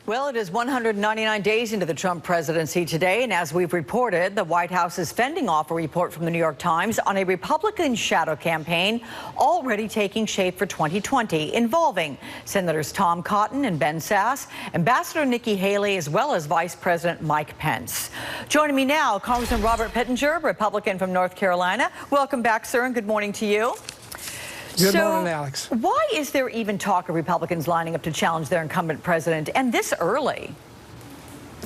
Well, it is 199 days into the Trump presidency today, and as we've reported, the White House is fending off a report from the New York Times on a Republican shadow campaign already taking shape for 2020, involving Senators Tom Cotton and Ben Sasse, Ambassador Nikki Haley, as well as Vice President Mike Pence. Joining me now, Congressman Robert Pittenger, Republican from North Carolina. Welcome back, sir, and good morning to you. Good morning, Alex. Why is there even talk of Republicans lining up to challenge their incumbent president, and this early?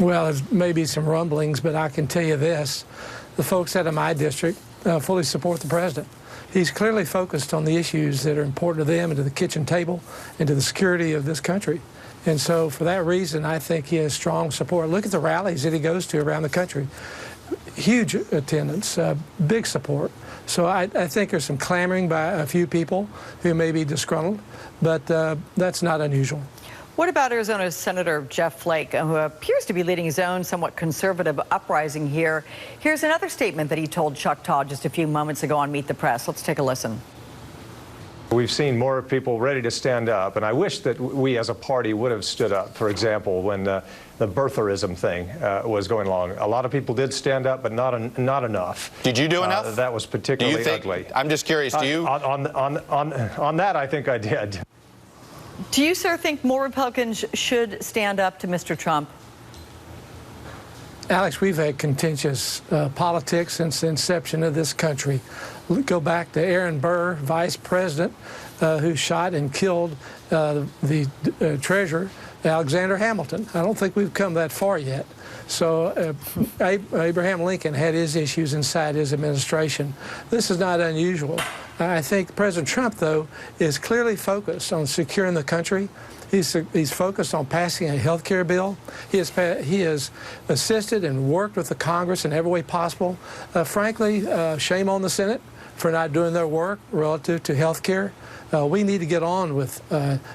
Well, there's maybe some rumblings, but I can tell you this. The folks out of my district fully support the president. He's clearly focused on the issues that are important to them and to the kitchen table and to the security of this country. And so for that reason, I think he has strong support. Look at the rallies that he goes to around the country. Huge attendance, big support. So I think there's some clamoring by a few people who may be disgruntled, but that's not unusual. What about Arizona Senator Jeff Flake, who appears to be leading his own somewhat conservative uprising here? Here's another statement that he told Chuck Todd just a few moments ago on Meet the Press. Let's take a listen. We've seen more people ready to stand up, and I wish that we as a party would have stood up. For example, when the birtherism thing was going along, a lot of people did stand up, but not enough. Did you do enough? That was particularly ugly. I'm just curious. Do you? On that, I think I did. Do you, sir, think more Republicans should stand up to Mr. Trump? Alex, we've had contentious politics since the inception of this country. Go back to Aaron Burr, vice president, who shot and killed the treasurer, Alexander Hamilton. I don't think we've come that far yet. So Abraham Lincoln had his issues inside his administration. This is not unusual. I think President Trump, though, is clearly focused on securing the country. He's focused on passing a health care bill. He has assisted and worked with the Congress in every way possible. Frankly, shame on the Senate for not doing their work relative to health care. We need to get on with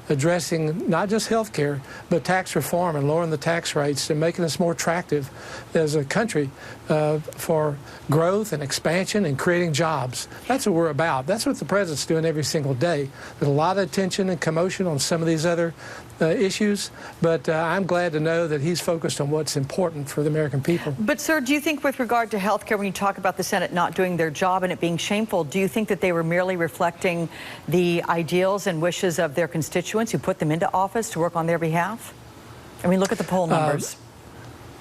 addressing not just health care, but tax reform and lowering the tax rates and making us more attractive as a country for growth and expansion and creating jobs. That's what we're about. That's what the president's doing every single day. There's a lot of attention and commotion on some of these other issues, but I'm glad to know that he's focused on what's important for the American people. But, sir, do you think with regard to health care, when you talk about the Senate not doing their job and it being shameful, do you think that they were merely reflecting the ideals and wishes of their constituents who put them into office to work on their behalf? I mean, look at the poll numbers.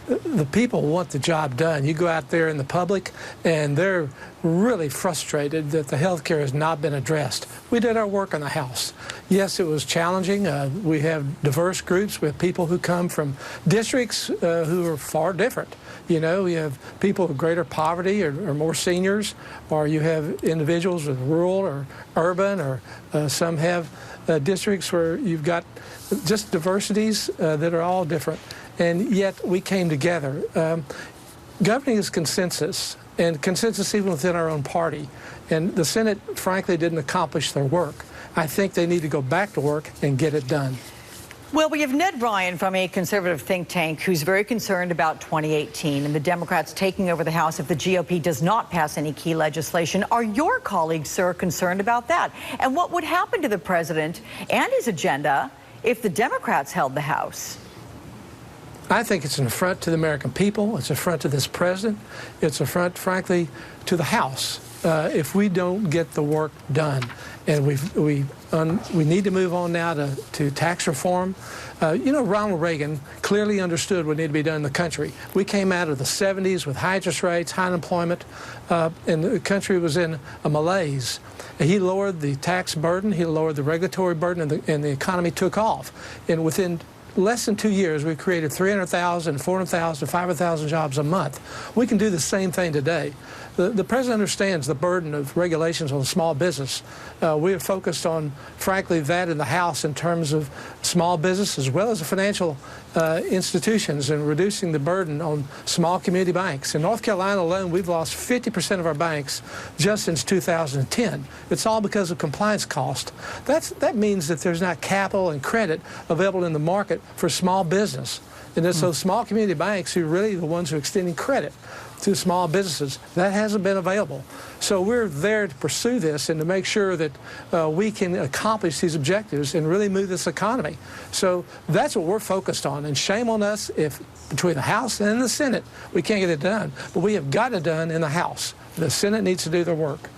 The people want the job done. You go out there in the public, and they're really frustrated that the health care has not been addressed. We did our work in the House. Yes, it was challenging. We have diverse groups with people who come from districts who are far different. You know, you have people with greater poverty or more seniors, or you have individuals with rural or urban, or some have districts where you've got just diversities that are all different. And yet we came together. Governing is consensus, and consensus even within our own party. And the Senate, frankly, didn't accomplish their work. I think they need to go back to work and get it done. Well, we have Ned Ryan from a conservative think tank who's very concerned about 2018 and the Democrats taking over the House if the GOP does not pass any key legislation. Are your colleagues, sir, concerned about that? And what would happen to the president and his agenda if the Democrats held the House? I think it's an affront to the American people. It's an affront to this president. It's an affront, frankly, to the House if we don't get the work done. And we need to move on now to tax reform. You know, Ronald Reagan clearly understood what needed to be done in the country. We came out of the 70s with high interest rates, high unemployment, and the country was in a malaise. He lowered the tax burden. He lowered the regulatory burden, and the economy took off. And within less than 2 years, we've created 300,000, 400,000, 500,000 jobs a month. We can do the same thing today. The president understands the burden of regulations on small business. We have focused on, frankly, that in the House in terms of small business as well as the financial institutions and reducing the burden on small community banks. In North Carolina alone, we've lost 50% of our banks just since 2010. It's all because of compliance cost. That means that there's not capital and credit available in the market for small business. And it's those small community banks who are really the ones who are extending credit to small businesses. That hasn't been available. So we're there to pursue this and to make sure that we can accomplish these objectives and really move this economy. So that's what we're focused on. And shame on us if between the House and the Senate we can't get it done. But we have got it done in the House. The Senate needs to do their work.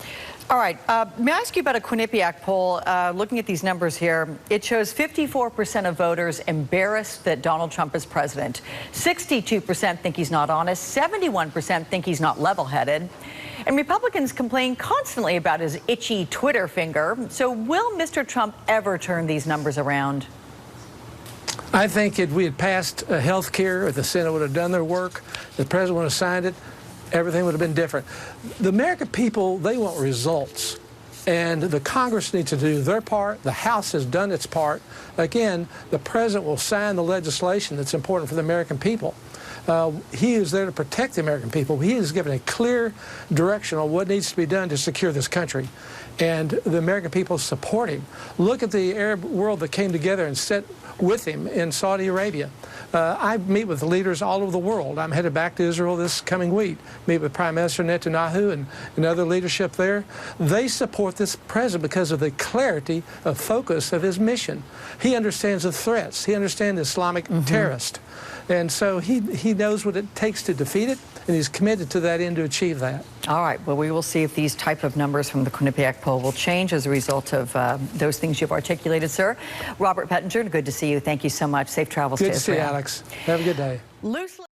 All right. May I ask you about a Quinnipiac poll? Looking at these numbers here, it shows 54% of voters embarrassed that Donald Trump is president. 62% think he's not honest. 71% think he's not level-headed. And Republicans complain constantly about his itchy Twitter finger. So will Mr. Trump ever turn these numbers around? I think if we had passed health care, if the Senate would have done their work, the president would have signed it, everything would have been different. The American people, they want results. And the Congress needs to do their part. The House has done its part. Again, the president will sign the legislation that's important for the American people. He is there to protect the American people. He has given a clear direction on what needs to be done to secure this country. And the American people support him. Look at the Arab world that came together and sat with him in Saudi Arabia. I meet with leaders all over the world. I'm headed back to Israel this coming week, meet with Prime Minister Netanyahu and other leadership there. They support this president because of the clarity of focus of his mission. He understands the threats. He understands the Islamic terrorist. And so he knows what it takes to defeat it, and he's committed to that end to achieve that. All right. Well, we will see if these type of numbers from the Quinnipiac poll will change as a result of those things you've articulated, sir. Robert Pittenger, good to see you. Thank you so much. Safe travels to Israel. Good to see you, Alex. Have a good day.